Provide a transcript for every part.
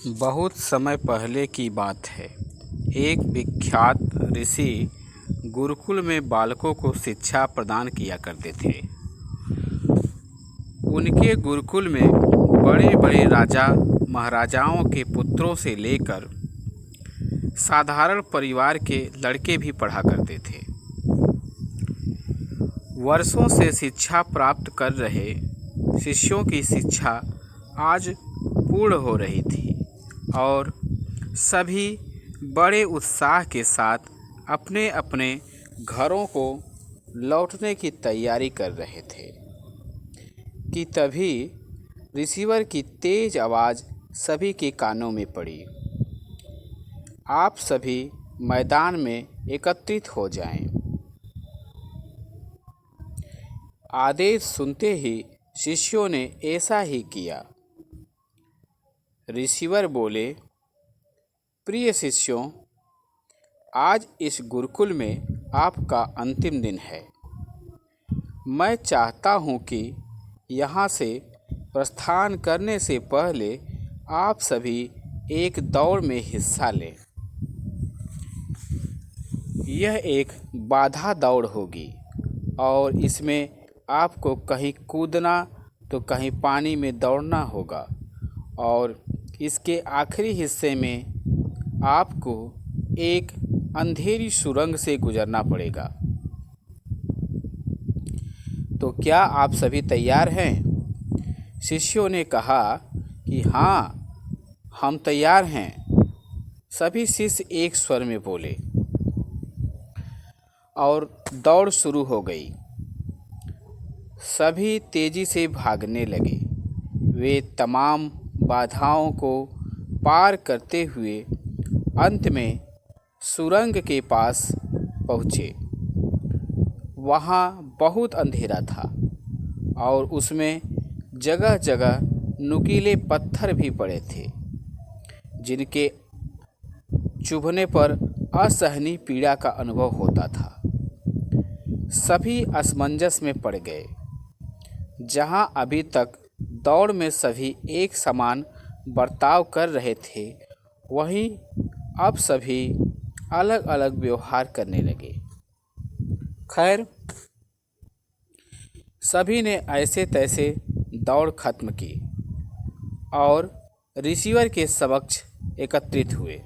बहुत समय पहले की बात है। एक विख्यात ऋषि गुरुकुल में बालकों को शिक्षा प्रदान किया करते थे। उनके गुरुकुल में बड़े बड़े राजा महाराजाओं के पुत्रों से लेकर साधारण परिवार के लड़के भी पढ़ा करते थे। वर्षों से शिक्षा प्राप्त कर रहे शिष्यों की शिक्षा आज पूर्ण हो रही थी और सभी बड़े उत्साह के साथ अपने अपने घरों को लौटने की तैयारी कर रहे थे कि तभी रिसीवर की तेज आवाज़ सभी के कानों में पड़ी। आप सभी मैदान में एकत्रित हो जाएं। आदेश सुनते ही शिष्यों ने ऐसा ही किया। रिसीवर बोले, प्रिय शिष्यों, आज इस गुरुकुल में आपका अंतिम दिन है। मैं चाहता हूँ कि यहाँ से प्रस्थान करने से पहले आप सभी एक दौड़ में हिस्सा लें। यह एक बाधा दौड़ होगी और इसमें आपको कहीं कूदना तो कहीं पानी में दौड़ना होगा और इसके आखिरी हिस्से में आपको एक अंधेरी सुरंग से गुजरना पड़ेगा। तो क्या आप सभी तैयार हैं? शिष्यों ने कहा कि हाँ, हम तैयार हैं। सभी शिष्य एक स्वर में बोले और दौड़ शुरू हो गई। सभी तेजी से भागने लगे। वे तमाम बाधाओं को पार करते हुए अंत में सुरंग के पास पहुँचे। वहाँ बहुत अंधेरा था और उसमें जगह जगह नुकीले पत्थर भी पड़े थे, जिनके चुभने पर असहनीय पीड़ा का अनुभव होता था। सभी असमंजस में पड़ गए। जहाँ अभी तक दौड़ में सभी एक समान बर्ताव कर रहे थे, वहीं अब सभी अलग अलग व्यवहार करने लगे। खैर, सभी ने ऐसे तैसे दौड़ खत्म की और रिसीवर के समक्ष एकत्रित हुए।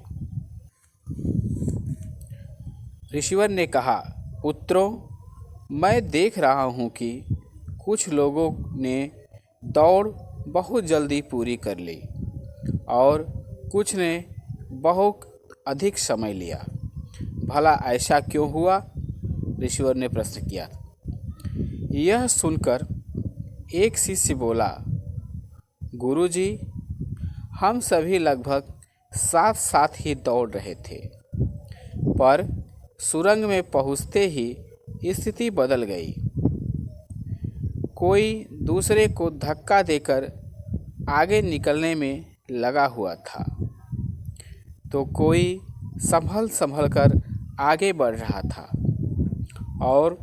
रिसीवर ने कहा, पुत्रों, मैं देख रहा हूँ कि कुछ लोगों ने दौड़ बहुत जल्दी पूरी कर ली और कुछ ने बहुत अधिक समय लिया। भला ऐसा क्यों हुआ? रिसीवर ने प्रश्न किया। यह सुनकर एक शिष्य बोला, गुरुजी, हम सभी लगभग साथ साथ ही दौड़ रहे थे, पर सुरंग में पहुँचते ही स्थिति बदल गई। कोई दूसरे को धक्का देकर आगे निकलने में लगा हुआ था, तो कोई संभल कर आगे बढ़ रहा था और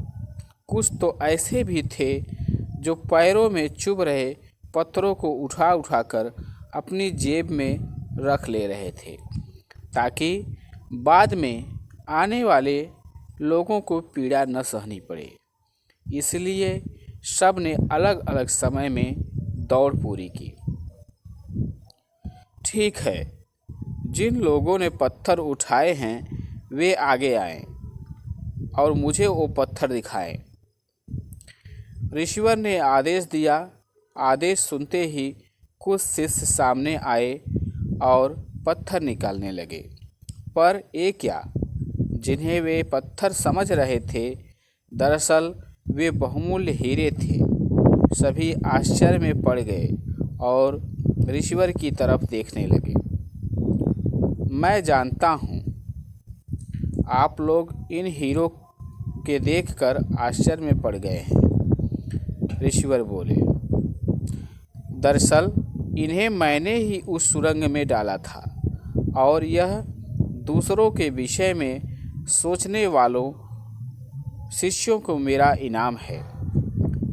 कुछ तो ऐसे भी थे जो पैरों में चुभ रहे पत्थरों को उठा कर अपनी जेब में रख ले रहे थे, ताकि बाद में आने वाले लोगों को पीड़ा न सहनी पड़े। इसलिए सब ने अलग अलग समय में दौड़ पूरी की। ठीक है, जिन लोगों ने पत्थर उठाए हैं वे आगे आएं और मुझे वो पत्थर दिखाएं। रिसीवर ने आदेश दिया। आदेश सुनते ही कुछ शिष्य सामने आए और पत्थर निकालने लगे। पर ये क्या, जिन्हें वे पत्थर समझ रहे थे, दरअसल वे बहुमूल्य हीरे थे। सभी आश्चर्य में पड़ गए और रिसीवर की तरफ देखने लगे। मैं जानता हूँ आप लोग इन हीरो के देखकर आश्चर्य में पड़ गए हैं, रिसीवर बोले। दरअसल इन्हें मैंने ही उस सुरंग में डाला था और यह दूसरों के विषय में सोचने वालों शिष्यों को मेरा इनाम है।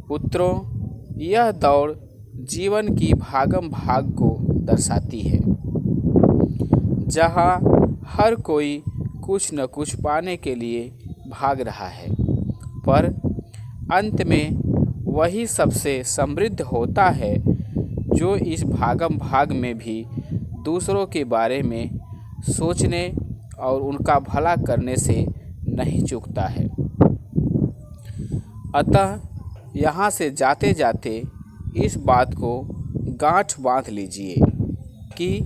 पुत्रों, यह दौड़ जीवन की भागम भाग को दर्शाती है, जहाँ हर कोई कुछ न कुछ पाने के लिए भाग रहा है, पर अंत में वही सबसे समृद्ध होता है जो इस भागम भाग में भी दूसरों के बारे में सोचने और उनका भला करने से नहीं चूकता है। अतः यहाँ से जाते जाते इस बात को गांठ बांध लीजिए कि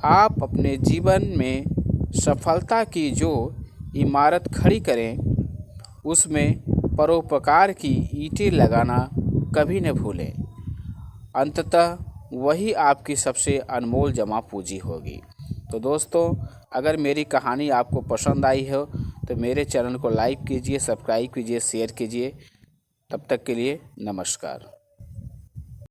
आप अपने जीवन में सफलता की जो इमारत खड़ी करें, उसमें परोपकार की ईंटें लगाना कभी न भूलें। अंततः वही आपकी सबसे अनमोल जमा पूंजी होगी। तो दोस्तों, अगर मेरी कहानी आपको पसंद आई हो तो मेरे चैनल को लाइक कीजिए, सब्सक्राइब कीजिए, शेयर कीजिए। तब तक के लिए नमस्कार।